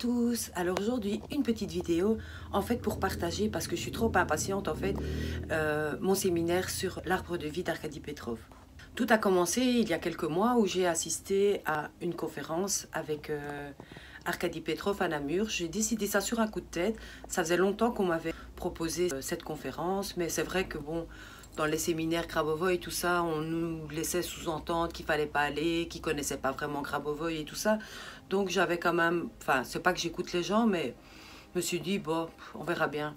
tous, alors aujourd'hui une petite vidéo en fait pour partager parce que je suis trop impatiente en fait mon séminaire sur l'arbre de vie d'Arkady Petrov. Tout a commencé il y a quelques mois où j'ai assisté à une conférence avec Arkady Petrov à Namur. J'ai décidé ça sur un coup de tête, ça faisait longtemps qu'on m'avait proposé cette conférence, mais c'est vrai que bon, dans les séminaires Grabovoi et tout ça, on nous laissait sous-entendre qu'il fallait pas aller, qu'ils connaissaient pas vraiment Grabovoi et tout ça. Donc j'avais quand même, enfin c'est pas que j'écoute les gens, mais je me suis dit bon, on verra bien.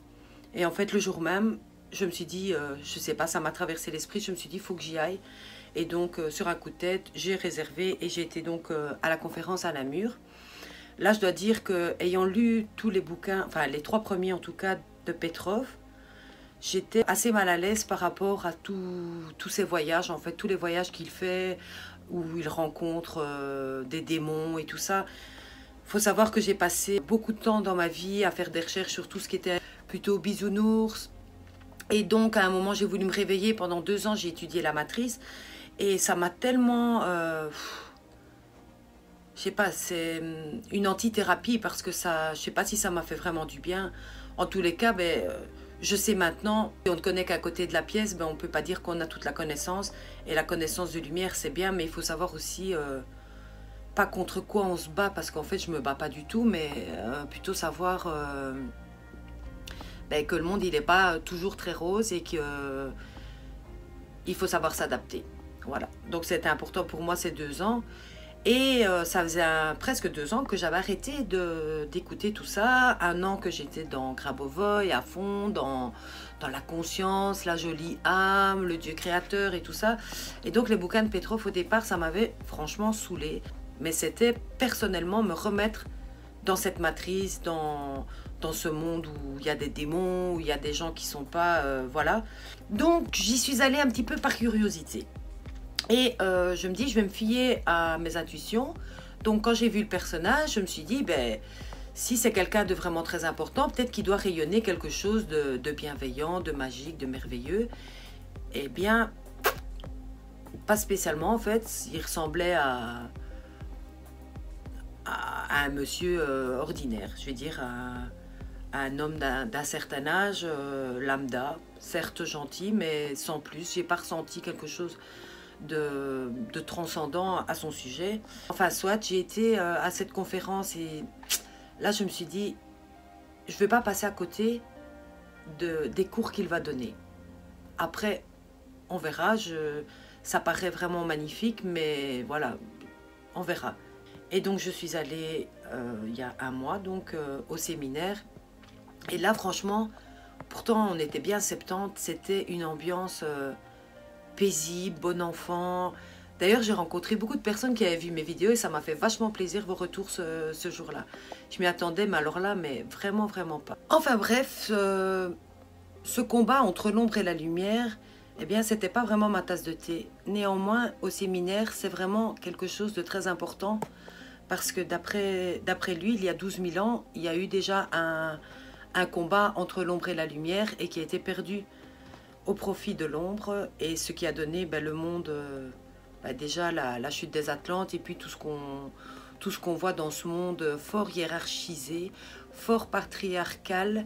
Et en fait le jour même, je me suis dit, je sais pas, ça m'a traversé l'esprit, je me suis dit il faut que j'y aille. Et donc sur un coup de tête, j'ai réservé et j'ai été donc à la conférence à Namur. Là je dois dire que ayant lu tous les bouquins, enfin les 3 premiers en tout cas de Petrov, j'étais assez mal à l'aise par rapport à tous ces voyages, en fait, tous les voyages qu'il fait, où il rencontre des démons et tout ça. Il faut savoir que j'ai passé beaucoup de temps dans ma vie à faire des recherches sur tout ce qui était plutôt bisounours. Et donc, à un moment, j'ai voulu me réveiller. Pendant 2 ans, j'ai étudié la matrice. Et ça m'a tellement... je sais pas, c'est une antithérapie parce que ça... Je sais pas si ça m'a fait vraiment du bien. En tous les cas, je sais maintenant, si on ne connaît qu'à côté de la pièce, on ne peut pas dire qu'on a toute la connaissance. Et la connaissance de lumière, c'est bien, mais il faut savoir aussi pas contre quoi on se bat, parce qu'en fait, je ne me bats pas du tout, mais plutôt savoir que le monde, il n'est pas toujours très rose et qu'il faut savoir s'adapter. Voilà, donc c'était important pour moi ces 2 ans. Et ça faisait presque 2 ans que j'avais arrêté d'écouter tout ça. 1 an que j'étais dans Grabovoi à fond, dans la conscience, la jolie âme, le Dieu créateur et tout ça. Et donc les bouquins de Petrov au départ, ça m'avait franchement saoulée. Mais c'était personnellement me remettre dans cette matrice, dans ce monde où il y a des démons, où il y a des gens qui sont pas... voilà. Donc j'y suis allée un petit peu par curiosité. Et je me dis, je vais me fier à mes intuitions. Donc quand j'ai vu le personnage, je me suis dit, si c'est quelqu'un de vraiment très important, peut-être qu'il doit rayonner quelque chose de bienveillant, de magique, de merveilleux. Eh bien, pas spécialement en fait. Il ressemblait à un monsieur ordinaire, je vais dire, à un homme d'un certain âge, lambda, certes gentil, mais sans plus. J'ai pas ressenti quelque chose de transcendant à son sujet. Enfin soit, j'ai été à cette conférence et là je me suis dit, je ne vais pas passer à côté des cours qu'il va donner. Après on verra, ça paraît vraiment magnifique, mais voilà, on verra. Et donc je suis allée il y a 1 mois donc au séminaire, et là franchement, pourtant on était bien 70, c'était une ambiance paisible, bon enfant. D'ailleurs, j'ai rencontré beaucoup de personnes qui avaient vu mes vidéos et ça m'a fait vachement plaisir vos retours ce jour-là. Je m'y attendais, mais alors là, mais vraiment, vraiment pas. Enfin bref, ce combat entre l'ombre et la lumière, eh bien, c'était pas vraiment ma tasse de thé. Néanmoins, au séminaire, c'est vraiment quelque chose de très important parce que d'après lui, il y a 12 000 ans, il y a eu déjà un combat entre l'ombre et la lumière et qui a été perdu au profit de l'ombre, et ce qui a donné le monde, déjà la chute des Atlantes, et puis tout ce qu'on voit dans ce monde fort hiérarchisé, fort patriarcal,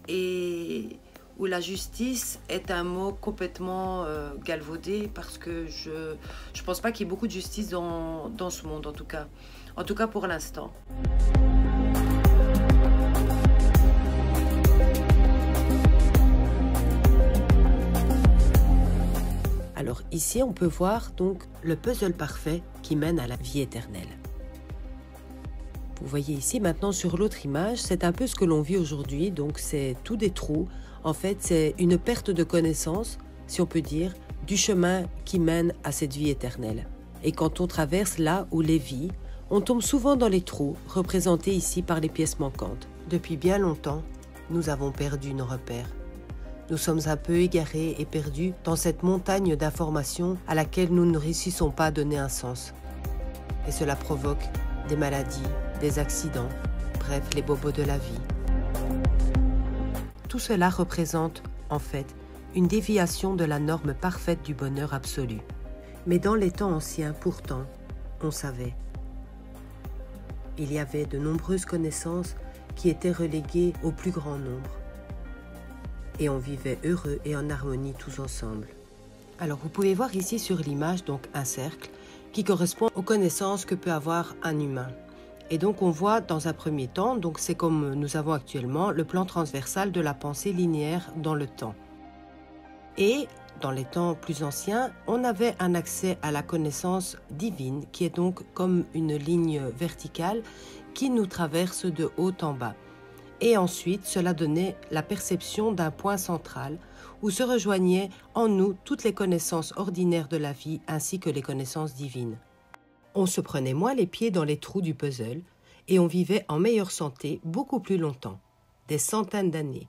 et où la justice est un mot complètement galvaudé, parce que je pense pas qu'il y ait beaucoup de justice dans ce monde, en tout cas pour l'instant. Alors ici, on peut voir donc le puzzle parfait qui mène à la vie éternelle. Vous voyez ici maintenant sur l'autre image, c'est un peu ce que l'on vit aujourd'hui, donc c'est tout des trous. En fait, c'est une perte de connaissance, si on peut dire, du chemin qui mène à cette vie éternelle. Et quand on traverse là où les vies, on tombe souvent dans les trous, représentés ici par les pièces manquantes. Depuis bien longtemps, nous avons perdu nos repères. Nous sommes un peu égarés et perdus dans cette montagne d'informations à laquelle nous ne réussissons pas à donner un sens. Et cela provoque des maladies, des accidents, bref, les bobos de la vie. Tout cela représente, en fait, une déviation de la norme parfaite du bonheur absolu. Mais dans les temps anciens, pourtant, on savait. il y avait de nombreuses connaissances qui étaient reléguées au plus grand nombre. Et on vivait heureux et en harmonie tous ensemble. Alors vous pouvez voir ici sur l'image donc un cercle qui correspond aux connaissances que peut avoir un humain. Et donc on voit dans un premier temps, donc c'est comme nous avons actuellement le plan transversal de la pensée linéaire dans le temps. Et dans les temps plus anciens, on avait un accès à la connaissance divine qui est donc comme une ligne verticale qui nous traverse de haut en bas. Et ensuite, cela donnait la perception d'un point central où se rejoignaient en nous toutes les connaissances ordinaires de la vie ainsi que les connaissances divines. On se prenait moins les pieds dans les trous du puzzle et on vivait en meilleure santé beaucoup plus longtemps, des centaines d'années.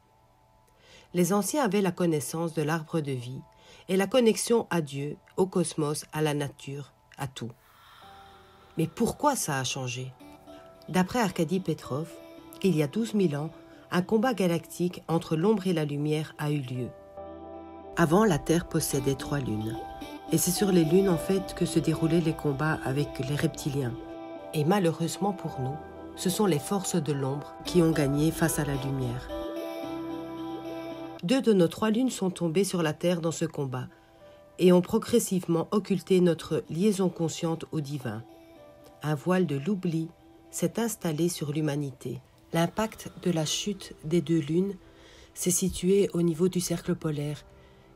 Les anciens avaient la connaissance de l'arbre de vie et la connexion à Dieu, au cosmos, à la nature, à tout. Mais pourquoi ça a changé? D'après Arkady Petrov, il y a 12 000 ans, un combat galactique entre l'ombre et la lumière a eu lieu. Avant, la Terre possédait 3 lunes. Et c'est sur les lunes, en fait, que se déroulaient les combats avec les reptiliens. Et malheureusement pour nous, ce sont les forces de l'ombre qui ont gagné face à la lumière. 2 de nos 3 lunes sont tombées sur la Terre dans ce combat et ont progressivement occulté notre liaison consciente au divin. Un voile de l'oubli s'est installé sur l'humanité. L'impact de la chute des 2 lunes s'est situé au niveau du cercle polaire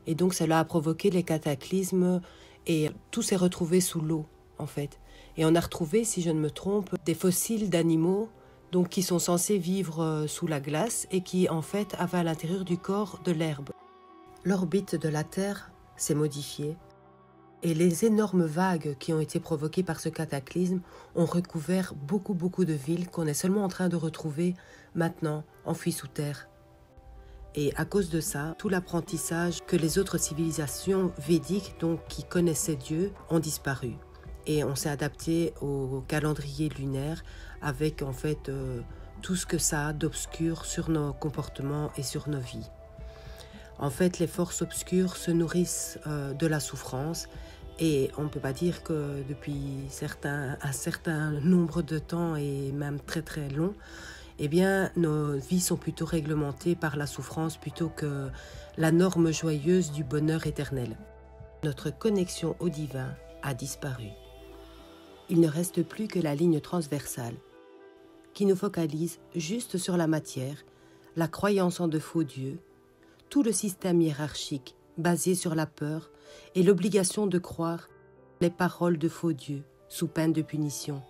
et donc cela a provoqué les cataclysmes et tout s'est retrouvé sous l'eau en fait. Et on a retrouvé, si je ne me trompe, des fossiles d'animaux donc qui sont censés vivre sous la glace et qui en fait avaient à l'intérieur du corps de l'herbe. L'orbite de la Terre s'est modifiée et les énormes vagues qui ont été provoquées par ce cataclysme ont recouvert beaucoup de villes qu'on est seulement en train de retrouver maintenant enfouies sous terre. Et à cause de ça, tout l'apprentissage que les autres civilisations védiques, donc qui connaissaient Dieu, ont disparu. Et on s'est adapté au calendrier lunaire avec en fait tout ce que ça a d'obscur sur nos comportements et sur nos vies. En fait, les forces obscures se nourrissent de la souffrance et on ne peut pas dire que depuis un certain nombre de temps et même très long, eh bien, nos vies sont plutôt réglementées par la souffrance plutôt que la norme joyeuse du bonheur éternel. Notre connexion au divin a disparu. Il ne reste plus que la ligne transversale qui nous focalise juste sur la matière, la croyance en de faux dieux, tout le système hiérarchique basé sur la peur et l'obligation de croire les paroles de faux dieux sous peine de punition.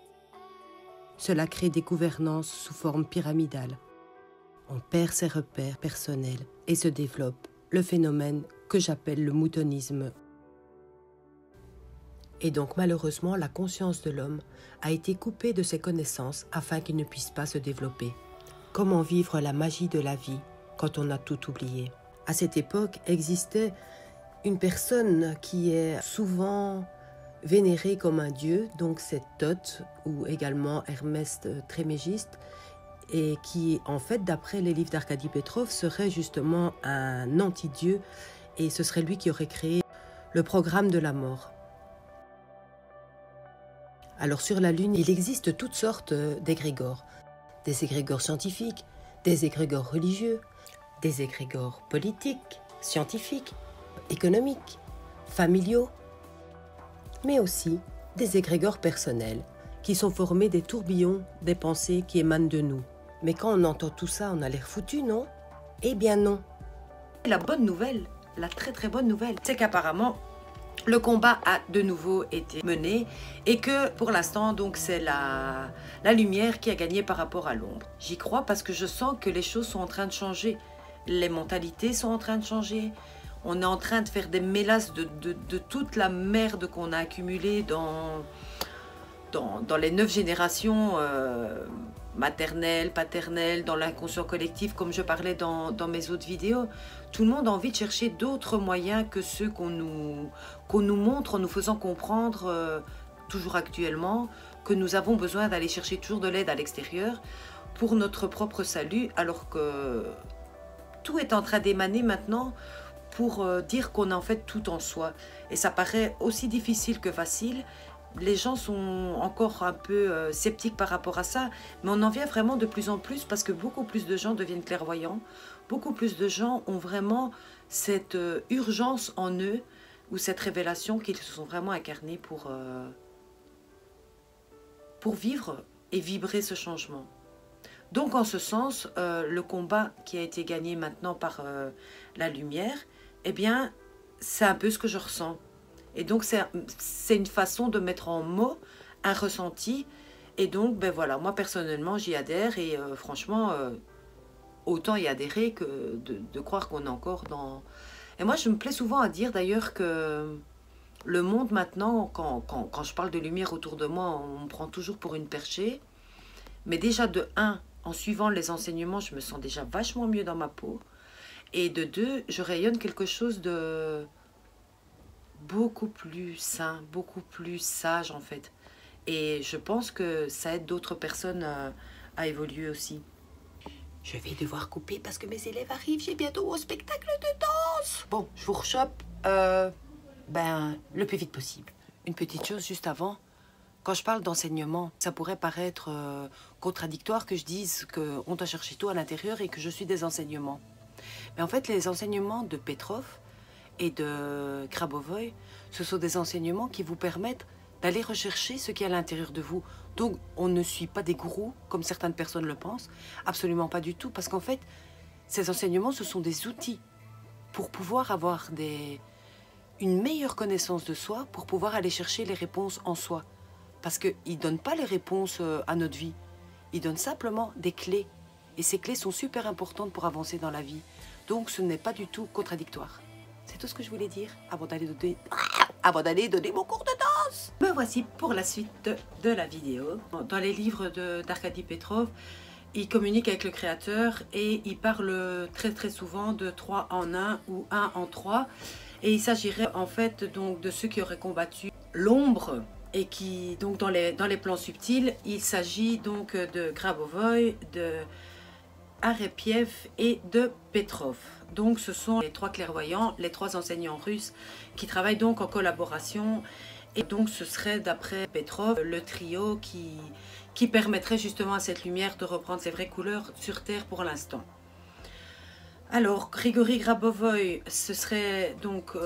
Cela crée des gouvernances sous forme pyramidale. On perd ses repères personnels et se développe le phénomène que j'appelle le moutonisme. Et donc malheureusement, la conscience de l'homme a été coupée de ses connaissances afin qu'il ne puisse pas se développer. Comment vivre la magie de la vie quand on a tout oublié? À cette époque existait une personne qui est souvent vénérée comme un dieu, donc c'est Thoth ou également Hermès Trismégiste, et qui en fait d'après les livres d'Arkady Petrov serait justement un anti-dieu et ce serait lui qui aurait créé le programme de la mort. Alors sur la Lune, il existe toutes sortes d'égrégores. Des égrégores scientifiques, des égrégores religieux, des égrégores politiques, scientifiques, économiques, familiaux, mais aussi des égrégores personnels qui sont formés des tourbillons des pensées qui émanent de nous. Mais quand on entend tout ça, on a l'air foutu, non? Eh bien non. La bonne nouvelle, la très bonne nouvelle, c'est qu'apparemment, le combat a de nouveau été mené et que pour l'instant, donc c'est la lumière qui a gagné par rapport à l'ombre. J'y crois parce que je sens que les choses sont en train de changer. Les mentalités sont en train de changer. On est en train de faire des mélasses de toute la merde qu'on a accumulée dans les 9 générations maternelles, paternelles, dans l'inconscient collectif, comme je parlais dans mes autres vidéos. Tout le monde a envie de chercher d'autres moyens que ceux qu'on nous montre en nous faisant comprendre, toujours actuellement, que nous avons besoin d'aller chercher toujours de l'aide à l'extérieur pour notre propre salut, alors que tout est en train d'émaner maintenant pour dire qu'on a en fait tout en soi. Et ça paraît aussi difficile que facile, les gens sont encore un peu sceptiques par rapport à ça, mais on en vient vraiment de plus en plus parce que beaucoup plus de gens deviennent clairvoyants, beaucoup plus de gens ont vraiment cette urgence en eux ou cette révélation qu'ils se sont vraiment incarnés pour vivre et vibrer ce changement. Donc en ce sens, le combat qui a été gagné maintenant par la lumière, eh bien, c'est un peu ce que je ressens. Et donc c'est une façon de mettre en mots un ressenti. Et donc, ben voilà, moi personnellement, j'y adhère et franchement, autant y adhérer que de croire qu'on est encore dans... Et moi, je me plais souvent à dire d'ailleurs que le monde maintenant, quand je parle de lumière autour de moi, on me prend toujours pour une perchée. Mais déjà de 1, en suivant les enseignements, je me sens déjà vachement mieux dans ma peau. Et de 2, je rayonne quelque chose de beaucoup plus sain, beaucoup plus sage en fait. Et je pense que ça aide d'autres personnes à évoluer aussi. Je vais devoir couper parce que mes élèves arrivent. J'ai bientôt mon spectacle de danse. Bon, je vous rechoppe le plus vite possible. Une petite chose juste avant. Quand je parle d'enseignement, ça pourrait paraître contradictoire que je dise qu'on doit chercher tout à l'intérieur et que je suis des enseignements. Mais en fait, les enseignements de Petrov et de Grabovoi, ce sont des enseignements qui vous permettent d'aller rechercher ce qui est à l'intérieur de vous. Donc, on ne suit pas des gourous, comme certaines personnes le pensent. Absolument pas du tout, parce qu'en fait, ces enseignements, ce sont des outils pour pouvoir avoir une meilleure connaissance de soi, pour pouvoir aller chercher les réponses en soi. Parce qu'ils ne donnent pas les réponses à notre vie. Ils donnent simplement des clés. Et ces clés sont super importantes pour avancer dans la vie. Donc, ce n'est pas du tout contradictoire. C'est tout ce que je voulais dire avant d'aller donner mon cours de danse. Me voici pour la suite de la vidéo. Dans les livres d'Arkady Petrov, il communique avec le créateur et il parle très très souvent de 3 en 1 ou 1 en 3. Et il s'agirait en fait donc de ceux qui auraient combattu l'ombre et qui, donc dans les plans subtils, il s'agit donc de Grabovoi, de Arepiev et de Petrov. Donc ce sont les 3 clairvoyants, les 3 enseignants russes qui travaillent donc en collaboration. Et donc ce serait d'après Petrov le trio qui permettrait justement à cette lumière de reprendre ses vraies couleurs sur Terre pour l'instant. Alors Grigory Grabovoi, ce serait donc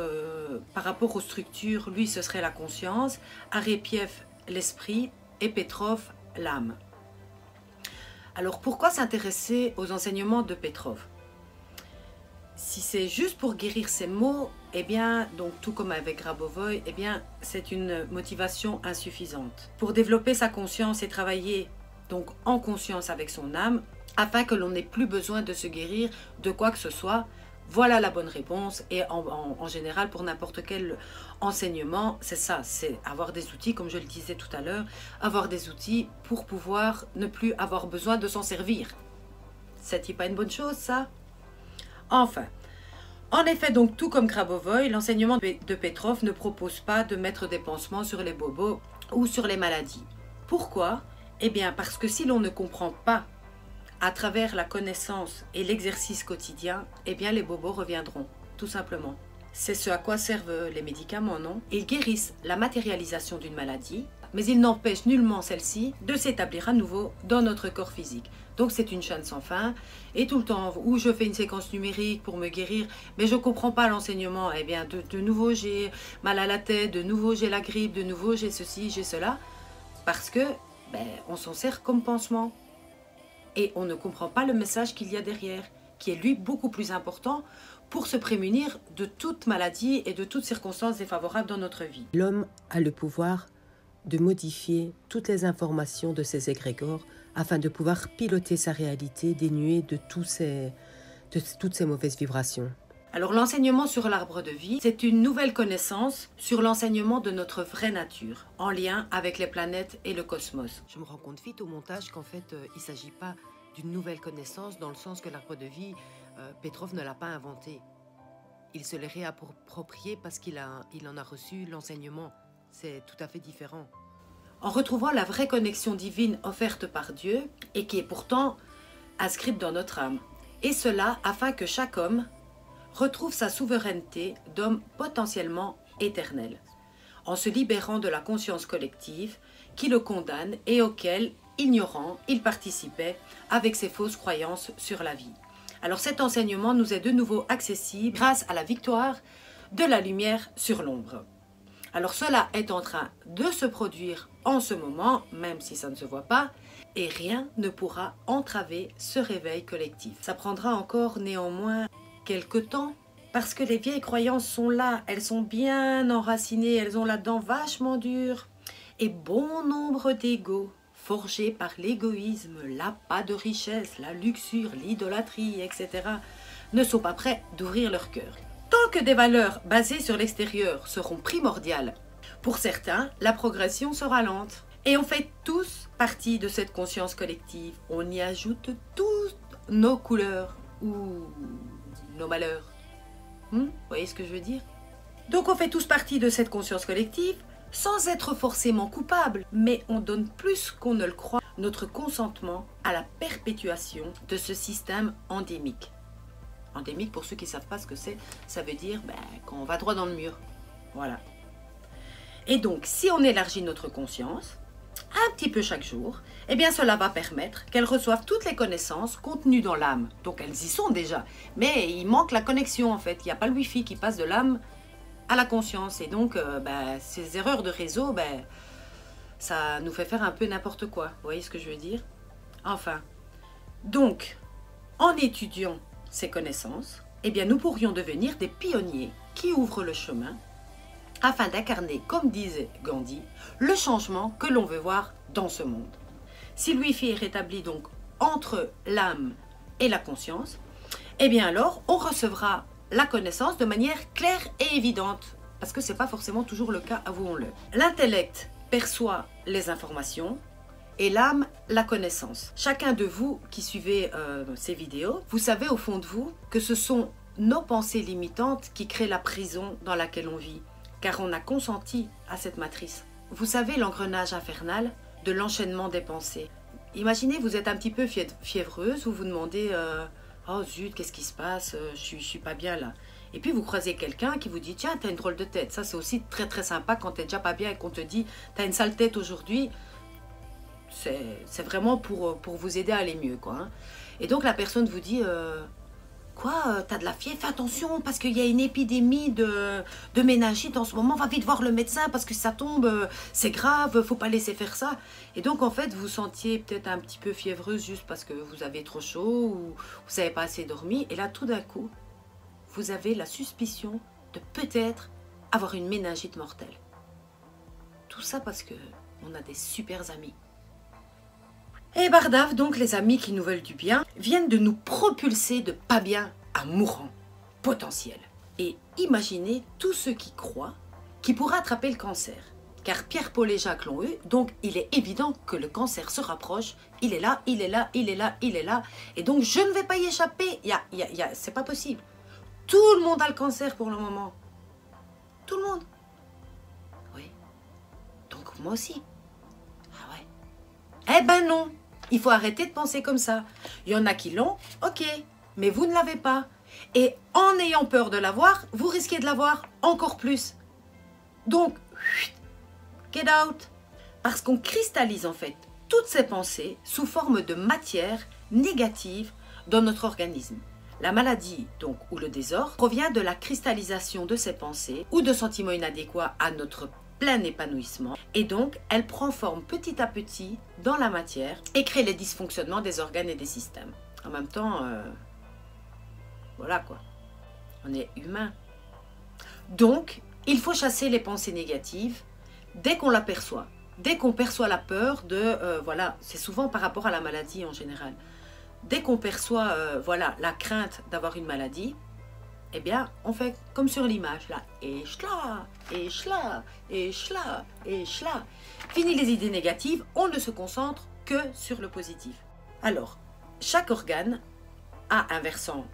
par rapport aux structures, lui ce serait la conscience, Arepiev l'esprit et Petrov l'âme. Alors pourquoi s'intéresser aux enseignements de Petrov? Si c'est juste pour guérir ses maux, eh bien, donc tout comme avec Grabovoi, eh bien, c'est une motivation insuffisante. Pour développer sa conscience et travailler donc en conscience avec son âme, afin que l'on n'ait plus besoin de se guérir de quoi que ce soit, voilà la bonne réponse. Et en général, pour n'importe quel enseignement, c'est ça, c'est avoir des outils, comme je le disais tout à l'heure, avoir des outils pour pouvoir ne plus avoir besoin de s'en servir. C'est-il pas une bonne chose, ça? Enfin, en effet, donc tout comme Grabovoi, l'enseignement de Petrov ne propose pas de mettre des pansements sur les bobos ou sur les maladies. Pourquoi? Eh bien, parce que si l'on ne comprend pas à travers la connaissance et l'exercice quotidien, eh bien les bobos reviendront, tout simplement. C'est ce à quoi servent les médicaments, non? Ils guérissent la matérialisation d'une maladie, mais ils n'empêchent nullement celle-ci de s'établir à nouveau dans notre corps physique. Donc c'est une chaîne sans fin, et tout le temps où je fais une séquence numérique pour me guérir, mais je ne comprends pas l'enseignement, eh bien de nouveau j'ai mal à la tête, de nouveau j'ai la grippe, de nouveau j'ai ceci, j'ai cela, parce que on s'en sert comme pansement. Et on ne comprend pas le message qu'il y a derrière, qui est lui beaucoup plus important pour se prémunir de toute maladie et de toutes circonstances défavorables dans notre vie. L'homme a le pouvoir de modifier toutes les informations de ses égrégores afin de pouvoir piloter sa réalité dénuée de toutes ces mauvaises vibrations. Alors l'enseignement sur l'arbre de vie, c'est une nouvelle connaissance sur l'enseignement de notre vraie nature, en lien avec les planètes et le cosmos. Je me rends compte vite au montage qu'en fait, il ne s'agit pas d'une nouvelle connaissance dans le sens que l'arbre de vie, Petrov ne l'a pas inventé. Il se l'est réapproprié parce qu'il en a reçu l'enseignement. C'est tout à fait différent. En retrouvant la vraie connexion divine offerte par Dieu et qui est pourtant inscrite dans notre âme. Et cela afin que chaque homme retrouve sa souveraineté d'homme potentiellement éternel. en se libérant de la conscience collective qui le condamne et auquel, ignorant, il participait avec ses fausses croyances sur la vie. Alors cet enseignement nous est de nouveau accessible grâce à la victoire de la lumière sur l'ombre. Alors cela est en train de se produire en ce moment, même si ça ne se voit pas, et rien ne pourra entraver ce réveil collectif. Ça prendra encore néanmoins quelques temps, parce que les vieilles croyances sont là, elles sont bien enracinées, elles ont la dent vachement dure, et bon nombre d'égos forgés par l'égoïsme, l'appât de richesse, la luxure, l'idolâtrie, etc., ne sont pas prêts d'ouvrir leur cœur. Tant que des valeurs basées sur l'extérieur seront primordiales, pour certains, la progression sera lente. Et on fait tous partie de cette conscience collective. On y ajoute toutes nos couleurs ou nos malheurs. Vous voyez ce que je veux dire? Donc on fait tous partie de cette conscience collective sans être forcément coupable, mais on donne plus qu'on ne le croit notre consentement à la perpétuation de ce système endémique. Endémique, pour ceux qui ne savent pas ce que c'est, ça veut dire qu'on va droit dans le mur. Voilà. Et donc, si on élargit notre conscience, un petit peu chaque jour, eh bien cela va permettre qu'elles reçoivent toutes les connaissances contenues dans l'âme. Donc elles y sont déjà, mais il manque la connexion en fait. Il n'y a pas le wifi qui passe de l'âme à la conscience. Et donc, ces erreurs de réseau, ça nous fait faire un peu n'importe quoi. Vous voyez ce que je veux dire? Enfin, donc, en étudiant ces connaissances, eh bien nous pourrions devenir des pionniers qui ouvrent le chemin afin d'incarner, comme disait Gandhi, le changement que l'on veut voir dans ce monde. Si le wifi est rétabli donc entre l'âme et la conscience, eh bien alors on recevra la connaissance de manière claire et évidente, parce que ce n'est pas forcément toujours le cas, avouons-le. L'intellect perçoit les informations et l'âme la connaissance. Chacun de vous qui suivez ces vidéos, vous savez au fond de vous que ce sont nos pensées limitantes qui créent la prison dans laquelle on vit, car on a consenti à cette matrice. Vous savez l'engrenage infernal de l'enchaînement des pensées. Imaginez, vous êtes un petit peu fiévreuse, vous vous demandez oh zut, qu'est-ce qui se passe, je suis pas bien là. Et puis vous croisez quelqu'un qui vous dit tiens, t'as une drôle de tête. Ça c'est aussi très très sympa quand t'es déjà pas bien et qu'on te dit t'as une sale tête aujourd'hui. C'est vraiment pour vous aider à aller mieux, quoi. Hein. Et donc la personne vous dit quoi, t'as de la fièvre, fais attention parce qu'il y a une épidémie de méningite en ce moment, va vite voir le médecin parce que ça tombe, c'est grave, faut pas laisser faire ça. Et donc en fait vous sentiez peut-être un petit peu fiévreuse juste parce que vous avez trop chaud ou vous n'avez pas assez dormi. Et là tout d'un coup, vous avez la suspicion de peut-être avoir une méningite mortelle. Tout ça parce que on a des super amis. Et bardave, donc les amis qui nous veulent du bien, viennent de nous propulser de pas bien à mourant potentiel. Et imaginez tous ceux qui croient qu'ils pourraient attraper le cancer. Car Pierre, Paul et Jacques l'ont eu, donc il est évident que le cancer se rapproche. Il est là, il est là, il est là, il est là. Et donc je ne vais pas y échapper. C'est pas possible. Tout le monde a le cancer pour le moment. Tout le monde. Oui. Donc moi aussi. Ah ouais. Eh ben non. Il faut arrêter de penser comme ça. Il y en a qui l'ont, ok, mais vous ne l'avez pas. Et en ayant peur de l'avoir, vous risquez de l'avoir encore plus. Donc, get out. Parce qu'on cristallise en fait toutes ces pensées sous forme de matière négative dans notre organisme. La maladie, donc, ou le désordre, provient de la cristallisation de ces pensées ou de sentiments inadéquats à notre plein épanouissement, et donc elle prend forme petit à petit dans la matière et crée les dysfonctionnements des organes et des systèmes. En même temps, voilà quoi, on est humain. Donc, il faut chasser les pensées négatives dès qu'on l'aperçoit, dès qu'on perçoit la peur de, voilà, c'est souvent par rapport à la maladie en général. Dès qu'on perçoit, voilà, la crainte d'avoir une maladie, eh bien, on fait comme sur l'image, là, et chla, et chla, et chla, et chla. Fini les idées négatives, on ne se concentre que sur le positif. Alors, chaque organe a un versant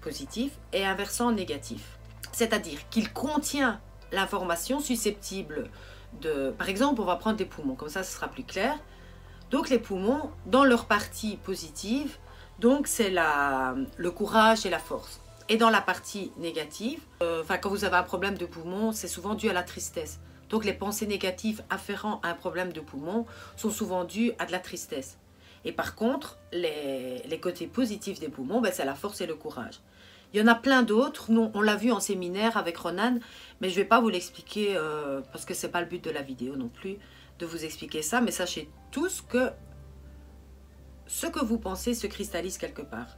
positif et un versant négatif. C'est-à-dire qu'il contient l'information susceptible de... Par exemple, on va prendre les poumons, comme ça, ce sera plus clair. Donc, les poumons, dans leur partie positive, donc c'est le courage et la force. Et dans la partie négative, quand vous avez un problème de poumon, c'est souvent dû à la tristesse. Donc les pensées négatives afférentes à un problème de poumon sont souvent dues à de la tristesse. Et par contre, les côtés positifs des poumons, ben, c'est la force et le courage. Il y en a plein d'autres, nous on l'a vu en séminaire avec Ronan, mais je ne vais pas vous l'expliquer parce que ce n'est pas le but de la vidéo non plus, de vous expliquer ça, mais sachez tous que ce que vous pensez se cristallise quelque part.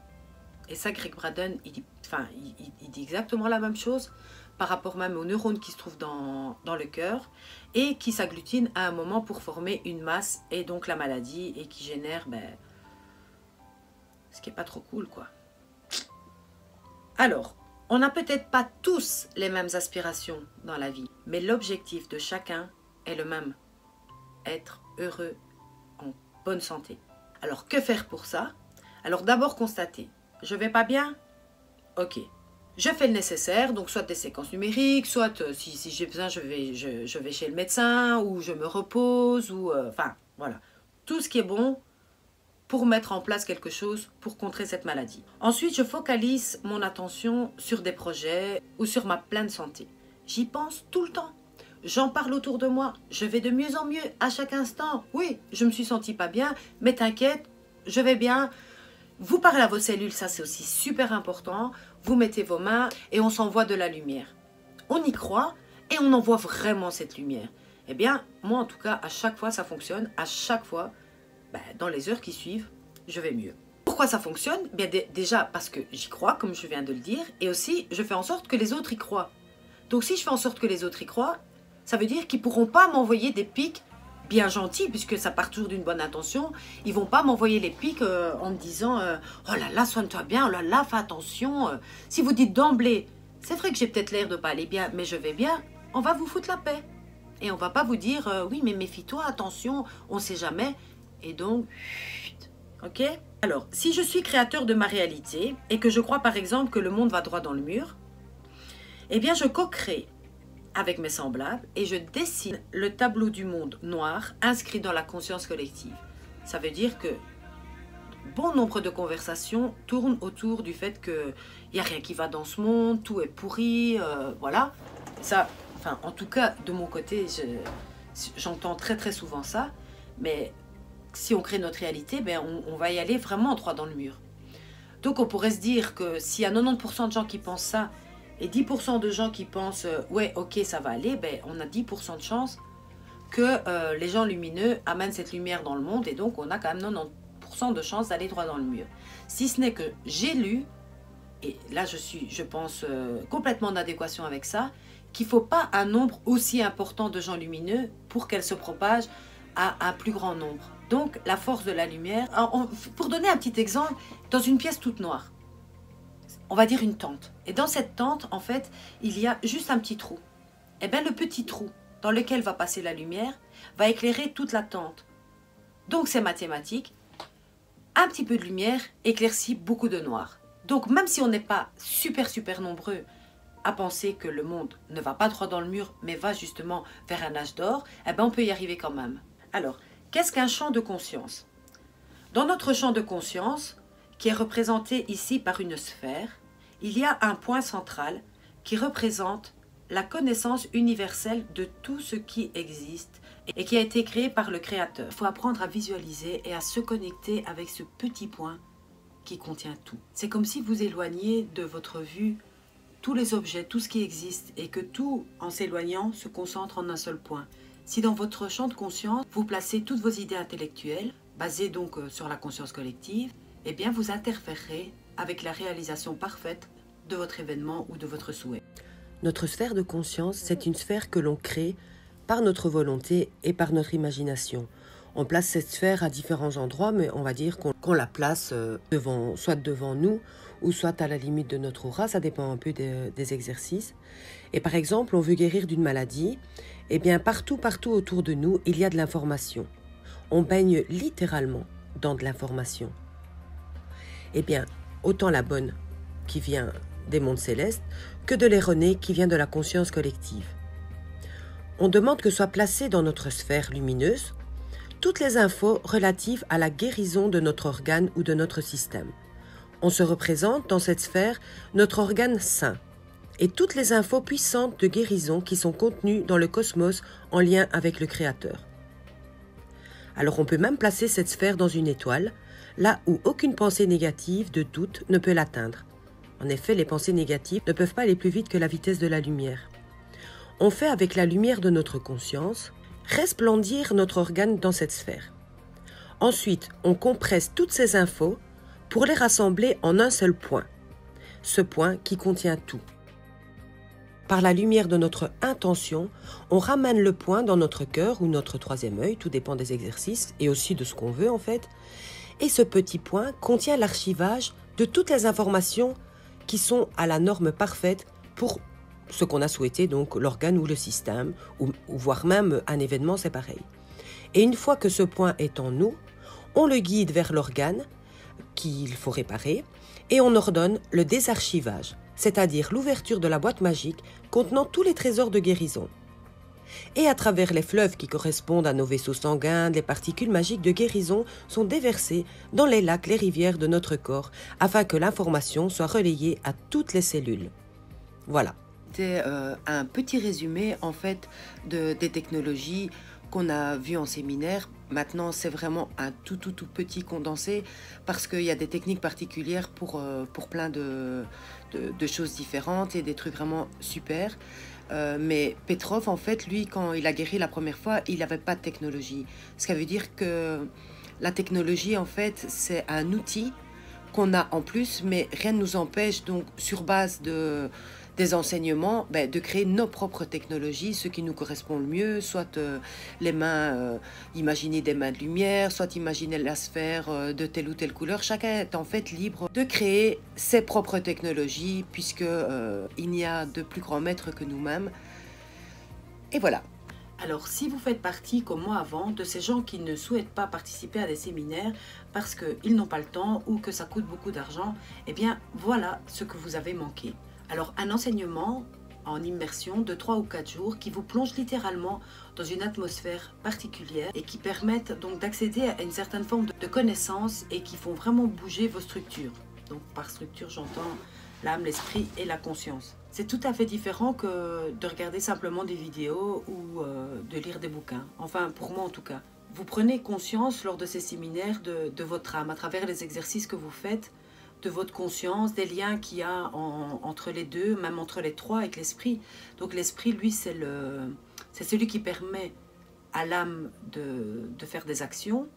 Et ça, Greg Braden, il dit exactement la même chose par rapport même aux neurones qui se trouvent dans le cœur et qui s'agglutinent à un moment pour former une masse et donc la maladie et qui génère ce qui n'est pas trop cool, quoi. Alors, on n'a peut-être pas tous les mêmes aspirations dans la vie, mais l'objectif de chacun est le même. Être heureux, en bonne santé. Alors, que faire pour ça? Alors, d'abord constater. Je vais pas bien? Ok. Je fais le nécessaire, donc soit des séquences numériques, soit si j'ai besoin, je vais chez le médecin, ou je me repose, ou enfin, voilà. Tout ce qui est bon pour mettre en place quelque chose pour contrer cette maladie. Ensuite, je focalise mon attention sur des projets ou sur ma pleine santé. J'y pense tout le temps. J'en parle autour de moi. Je vais de mieux en mieux à chaque instant. Oui, je me suis sentie pas bien, mais t'inquiète, je vais bien. Vous parlez à vos cellules, ça c'est aussi super important. Vous mettez vos mains et on s'envoie de la lumière. On y croit et on envoie vraiment cette lumière. Eh bien, moi en tout cas, à chaque fois ça fonctionne. À chaque fois, dans les heures qui suivent, je vais mieux. Pourquoi ça fonctionne? Bien, déjà parce que j'y crois, comme je viens de le dire. Et aussi, je fais en sorte que les autres y croient. Donc si je fais en sorte que les autres y croient, ça veut dire qu'ils ne pourront pas m'envoyer des pics bien gentils, puisque ça part toujours d'une bonne intention. Ils ne vont pas m'envoyer les pics en me disant oh là là, soigne-toi bien, oh là là, fais attention. Si vous dites d'emblée, c'est vrai que j'ai peut-être l'air de ne pas aller bien, mais je vais bien, on va vous foutre la paix. Et on ne va pas vous dire oui, mais méfie-toi, attention, on ne sait jamais. Et donc, ok? Alors, si je suis créateur de ma réalité et que je crois par exemple que le monde va droit dans le mur, eh bien je co-crée avec mes semblables et je dessine le tableau du monde noir inscrit dans la conscience collective. Ça veut dire que bon nombre de conversations tournent autour du fait qu'il n'y a rien qui va dans ce monde, tout est pourri, voilà. Ça, enfin, en tout cas, de mon côté, j'entends très très souvent ça, mais si on crée notre réalité, on va y aller vraiment droit dans le mur. Donc on pourrait se dire que s'il y a 90% de gens qui pensent ça et 10% de gens qui pensent ouais, ok, ça va aller, on a 10% de chance que les gens lumineux amènent cette lumière dans le monde et donc on a quand même 90% de chance d'aller droit dans le mur. Si ce n'est que j'ai lu, et là je suis, je pense, complètement en adéquation avec ça, qu'il ne faut pas un nombre aussi important de gens lumineux pour qu'elle se propage à un plus grand nombre. Donc, la force de la lumière. Alors, pour donner un petit exemple, dans une pièce toute noire, on va dire une tente. Et dans cette tente, en fait, il y a juste un petit trou. Et bien, le petit trou dans lequel va passer la lumière va éclairer toute la tente. Donc, c'est mathématique. Un petit peu de lumière éclaircit beaucoup de noir. Donc, même si on n'est pas super nombreux à penser que le monde ne va pas droit dans le mur, mais va justement vers un âge d'or, eh ben, on peut y arriver quand même. Alors, qu'est-ce qu'un champ de conscience? Dans notre champ de conscience, qui est représenté ici par une sphère, il y a un point central qui représente la connaissance universelle de tout ce qui existe et qui a été créé par le Créateur. Il faut apprendre à visualiser et à se connecter avec ce petit point qui contient tout. C'est comme si vous éloigniez de votre vue tous les objets, tout ce qui existe, et que tout, en s'éloignant, se concentre en un seul point. Si dans votre champ de conscience, vous placez toutes vos idées intellectuelles, basées donc sur la conscience collective, eh bien vous interférerez avec la réalisation parfaite de votre événement ou de votre souhait. Notre sphère de conscience, c'est une sphère que l'on crée par notre volonté et par notre imagination. On place cette sphère à différents endroits, mais on va dire qu'on la place soit devant nous, ou soit à la limite de notre aura, ça dépend un peu des exercices. Et par exemple, on veut guérir d'une maladie, eh bien partout autour de nous, il y a de l'information. On baigne littéralement dans de l'information. Eh bien, autant la bonne qui vient des mondes célestes que de l'erronée qui vient de la conscience collective. On demande que soient placées dans notre sphère lumineuse toutes les infos relatives à la guérison de notre organe ou de notre système. On se représente dans cette sphère notre organe sain. et toutes les infos puissantes de guérison qui sont contenues dans le cosmos en lien avec le Créateur. Alors on peut même placer cette sphère dans une étoile, là où aucune pensée négative de doute ne peut l'atteindre. En effet, les pensées négatives ne peuvent pas aller plus vite que la vitesse de la lumière. On fait avec la lumière de notre conscience resplendir notre organe dans cette sphère. Ensuite, on compresse toutes ces infos pour les rassembler en un seul point. Ce point qui contient tout. Par la lumière de notre intention, on ramène le point dans notre cœur ou notre troisième œil, tout dépend des exercices et aussi de ce qu'on veut en fait. Et ce petit point contient l'archivage de toutes les informations qui sont à la norme parfaite pour ce qu'on a souhaité, donc l'organe ou le système, ou voire même un événement, c'est pareil. Et une fois que ce point est en nous, on le guide vers l'organe qu'il faut réparer et on ordonne le désarchivage, c'est-à-dire l'ouverture de la boîte magique contenant tous les trésors de guérison. Et à travers les fleuves qui correspondent à nos vaisseaux sanguins, les particules magiques de guérison sont déversées dans les lacs, les rivières de notre corps, afin que l'information soit relayée à toutes les cellules. Voilà. C'était un petit résumé en fait des technologies qu'on a vues en séminaire. Maintenant, c'est vraiment un tout petit condensé parce qu'il y a des techniques particulières pour plein de choses différentes et des trucs vraiment super. Mais Petrov, en fait, lui, quand il a guéri la première fois, il n'avait pas de technologie. Ce qui veut dire que la technologie, en fait, c'est un outil qu'on a en plus, mais rien ne nous empêche, donc, sur base des enseignements, de créer nos propres technologies, ce qui nous correspond le mieux, soit les mains, imaginer des mains de lumière, soit imaginer la sphère de telle ou telle couleur. Chacun est en fait libre de créer ses propres technologies, puisque il n'y a de plus grands maîtres que nous-mêmes. Et voilà. Alors, si vous faites partie, comme moi avant, de ces gens qui ne souhaitent pas participer à des séminaires parce qu'ils n'ont pas le temps ou que ça coûte beaucoup d'argent, eh bien, voilà ce que vous avez manqué. Alors, un enseignement en immersion de 3 ou 4 jours qui vous plonge littéralement dans une atmosphère particulière et qui permettent donc d'accéder à une certaine forme de connaissance et qui font vraiment bouger vos structures. Donc, par structure, j'entends l'âme, l'esprit et la conscience. C'est tout à fait différent que de regarder simplement des vidéos ou de lire des bouquins. Enfin, pour moi en tout cas. Vous prenez conscience lors de ces séminaires de votre âme, à travers les exercices que vous faites, de votre conscience, des liens qu'il y a entre les deux, même entre les trois avec l'esprit. Donc l'esprit, lui, c'est celui qui permet à l'âme de faire des actions.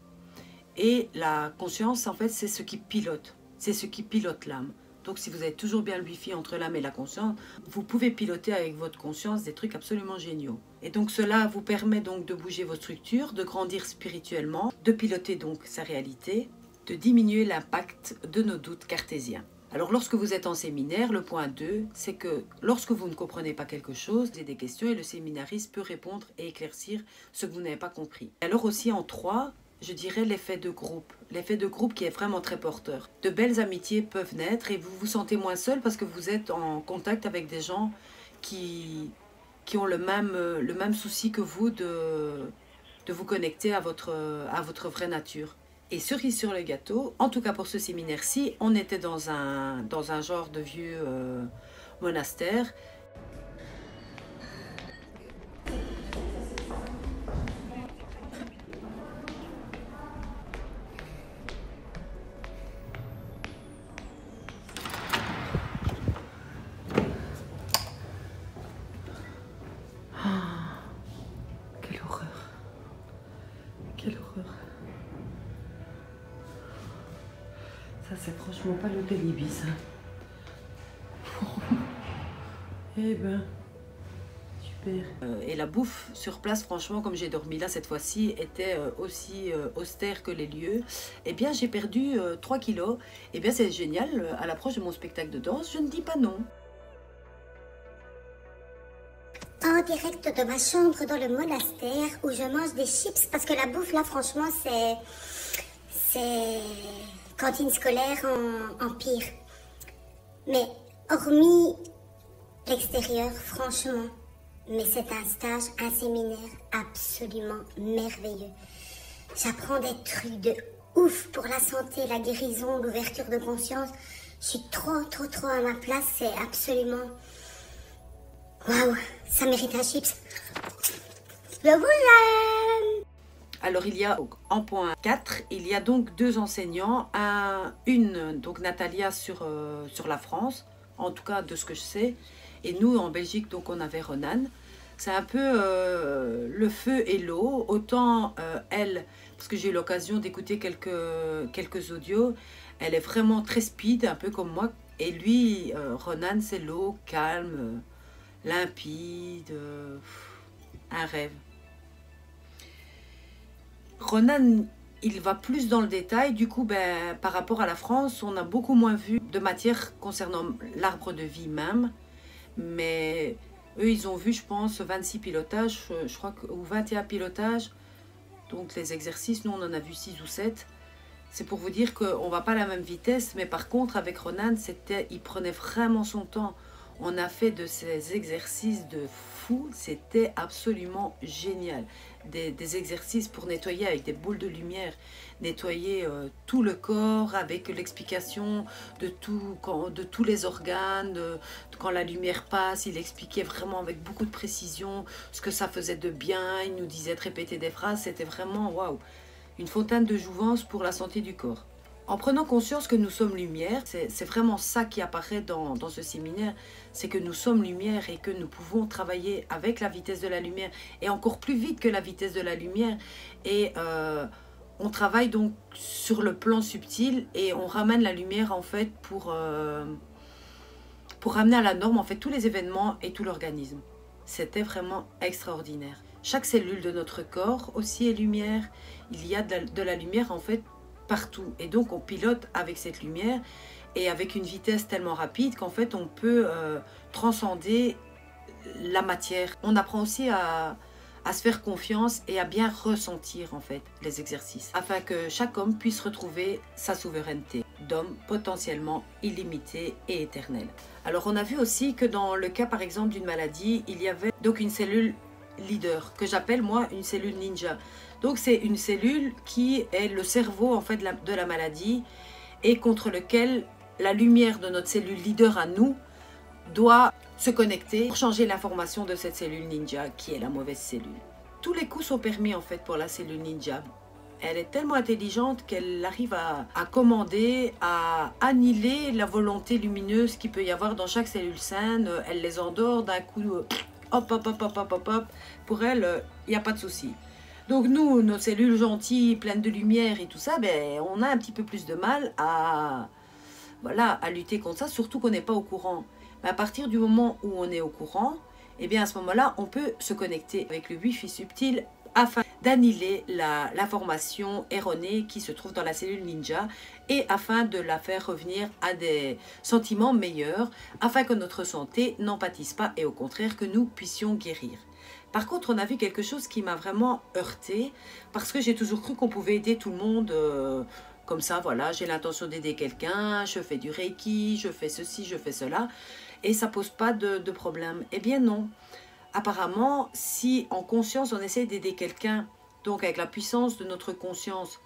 Et la conscience, en fait, c'est ce qui pilote. C'est ce qui pilote l'âme. Donc si vous avez toujours bien le wifi entre l'âme et la conscience, vous pouvez piloter avec votre conscience des trucs absolument géniaux. Et donc cela vous permet donc de bouger vos structures, de grandir spirituellement, de piloter donc sa réalité, de diminuer l'impact de nos doutes cartésiens. Alors lorsque vous êtes en séminaire, le point 2, c'est que lorsque vous ne comprenez pas quelque chose, vous avez des questions et le séminariste peut répondre et éclaircir ce que vous n'avez pas compris. Alors aussi en 3, je dirais l'effet de groupe. L'effet de groupe qui est vraiment très porteur. De belles amitiés peuvent naître et vous vous sentez moins seul parce que vous êtes en contact avec des gens qui ont le même souci que vous de vous connecter à votre vraie nature. Et cerise sur le gâteau, en tout cas pour ce séminaire-ci, on était dans un genre de vieux monastère. Quelle horreur. Quelle horreur. Ça, c'est franchement pas l'hôtel Ibis, hein. Eh ben, super. Et la bouffe sur place, franchement, comme j'ai dormi là cette fois-ci, était aussi austère que les lieux. Eh bien, j'ai perdu 3 kilos. Eh bien, c'est génial. À l'approche de mon spectacle de danse, je ne dis pas non. En direct de ma chambre dans le monastère où je mange des chips parce que la bouffe là franchement c'est cantine scolaire en pire. Mais hormis l'extérieur franchement, mais c'est un stage, un séminaire absolument merveilleux. J'apprends des trucs de ouf pour la santé, la guérison, l'ouverture de conscience. Je suis trop à ma place, c'est absolument Waouh, ça mérite un chips. Je vous aime. Alors il y a en point 4, il y a donc 2 enseignants, une donc Natalia sur la France, en tout cas de ce que je sais, et nous en Belgique donc on avait Ronan. C'est un peu le feu et l'eau, autant elle, parce que j'ai eu l'occasion d'écouter quelques audios, elle est vraiment très speed, un peu comme moi, et lui, Ronan, c'est l'eau, calme, limpide, un rêve. Ronan, il va plus dans le détail, du coup, ben, par rapport à la France, on a beaucoup moins vu de matière concernant l'arbre de vie même, mais eux, ils ont vu, je pense, 26 pilotages, je crois, ou 21 pilotages, donc les exercices, nous, on en a vu 6 ou 7. C'est pour vous dire qu'on ne va pas à la même vitesse, mais par contre, avec Ronan, il prenait vraiment son temps. On a fait de ces exercices de fou, c'était absolument génial. Des exercices pour nettoyer avec des boules de lumière, nettoyer tout le corps avec l'explication de tous les organes, quand la lumière passe, il expliquait vraiment avec beaucoup de précision ce que ça faisait de bien, il nous disait de répéter des phrases, c'était vraiment waouh, une fontaine de jouvence pour la santé du corps. En prenant conscience que nous sommes lumière, c'est vraiment ça qui apparaît dans ce séminaire, c'est que nous sommes lumière et que nous pouvons travailler avec la vitesse de la lumière et encore plus vite que la vitesse de la lumière. Et on travaille donc sur le plan subtil et on ramène la lumière en fait pour ramener à la norme en fait tous les événements et tout l'organisme. C'était vraiment extraordinaire. Chaque cellule de notre corps aussi est lumière. Il y a de la lumière en fait partout. Et donc on pilote avec cette lumière et avec une vitesse tellement rapide qu'en fait on peut transcender la matière. On apprend aussi à se faire confiance et à bien ressentir en fait les exercices afin que chaque homme puisse retrouver sa souveraineté d'homme potentiellement illimité et éternel. Alors on a vu aussi que dans le cas par exemple d'une maladie, il y avait donc une cellule leader que j'appelle moi une cellule ninja. Donc c'est une cellule qui est le cerveau en fait de la maladie et contre lequel la lumière de notre cellule leader à nous doit se connecter pour changer l'information de cette cellule ninja qui est la mauvaise cellule. Tous les coups sont permis en fait pour la cellule ninja. Elle est tellement intelligente qu'elle arrive à commander, à annihiler la volonté lumineuse qu'il peut y avoir dans chaque cellule saine. Elle les endort d'un coup, hop, hop, hop, hop, hop, hop, hop. Pour elle, il n'y a pas de souci. Donc nous, nos cellules gentilles, pleines de lumière et tout ça, ben, on a un petit peu plus de mal à lutter contre ça, surtout qu'on n'est pas au courant. Mais à partir du moment où on est au courant, eh bien à ce moment-là, on peut se connecter avec le Wi-Fi subtil afin d'annihiler l'information erronée qui se trouve dans la cellule ninja et afin de la faire revenir à des sentiments meilleurs, afin que notre santé n'en pâtisse pas et au contraire que nous puissions guérir. Par contre, on a vu quelque chose qui m'a vraiment heurtée parce que j'ai toujours cru qu'on pouvait aider tout le monde comme ça, voilà, j'ai l'intention d'aider quelqu'un, je fais du Reiki, je fais ceci, je fais cela et ça pose pas de problème. Eh bien non. Apparemment, si en conscience on essaie d'aider quelqu'un, donc avec la puissance de notre conscience,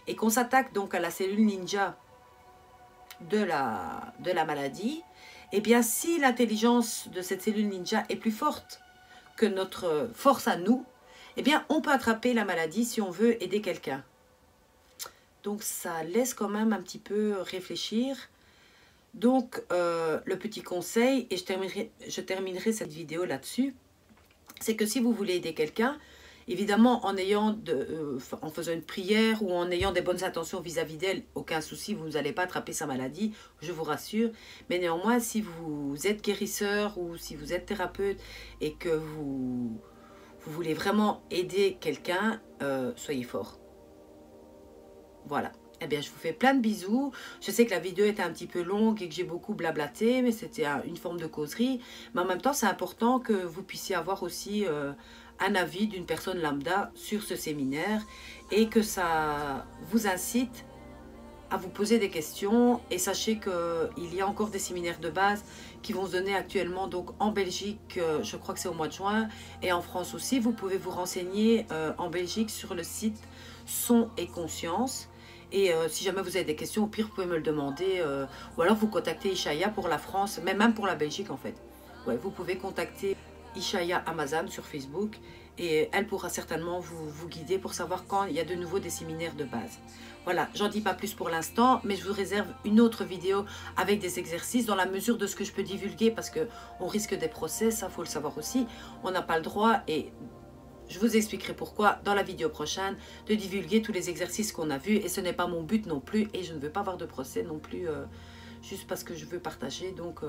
et qu'on s'attaque donc à la cellule ninja de la maladie, eh bien si l'intelligence de cette cellule ninja est plus forte que notre force à nous, eh bien on peut attraper la maladie si on veut aider quelqu'un. Donc ça laisse quand même un petit peu réfléchir. Donc le petit conseil, et je terminerai cette vidéo là-dessus, c'est que si vous voulez aider quelqu'un, évidemment en faisant une prière ou en ayant des bonnes intentions vis-à-vis d'elle, aucun souci, vous n'allez pas attraper sa maladie, je vous rassure. Mais néanmoins, si vous êtes guérisseur ou si vous êtes thérapeute et que vous voulez vraiment aider quelqu'un, soyez fort. Voilà. Eh bien, je vous fais plein de bisous. Je sais que la vidéo était un petit peu longue et que j'ai beaucoup blablaté, mais c'était une forme de causerie. Mais en même temps, c'est important que vous puissiez avoir aussi un avis d'une personne lambda sur ce séminaire et que ça vous incite à vous poser des questions. Et sachez qu'il y a encore des séminaires de base qui vont se donner actuellement donc en Belgique, je crois que c'est au mois de juin, et en France aussi. Vous pouvez vous renseigner en Belgique sur le site Son et Conscience. Et si jamais vous avez des questions, au pire, vous pouvez me le demander. Ou alors vous contactez Ishaya pour la France, mais même pour la Belgique en fait. Ouais, vous pouvez contacter Ishaya Amazan sur Facebook. Et elle pourra certainement vous guider pour savoir quand il y a de nouveau des séminaires de base. Voilà, j'en dis pas plus pour l'instant, mais je vous réserve une autre vidéo avec des exercices dans la mesure de ce que je peux divulguer parce qu'on risque des procès, ça faut le savoir aussi. On n'a pas le droit et je vous expliquerai pourquoi dans la vidéo prochaine de divulguer tous les exercices qu'on a vus et ce n'est pas mon but non plus et je ne veux pas avoir de procès non plus juste parce que je veux partager. Donc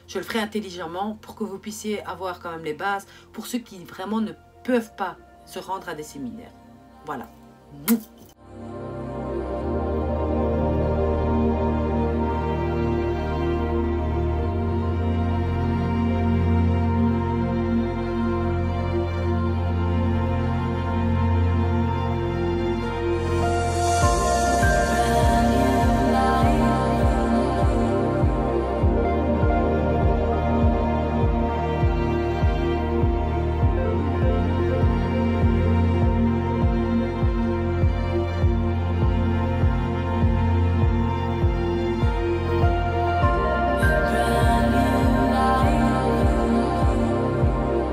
je le ferai intelligemment pour que vous puissiez avoir quand même les bases pour ceux qui vraiment ne peuvent pas se rendre à des séminaires. Voilà.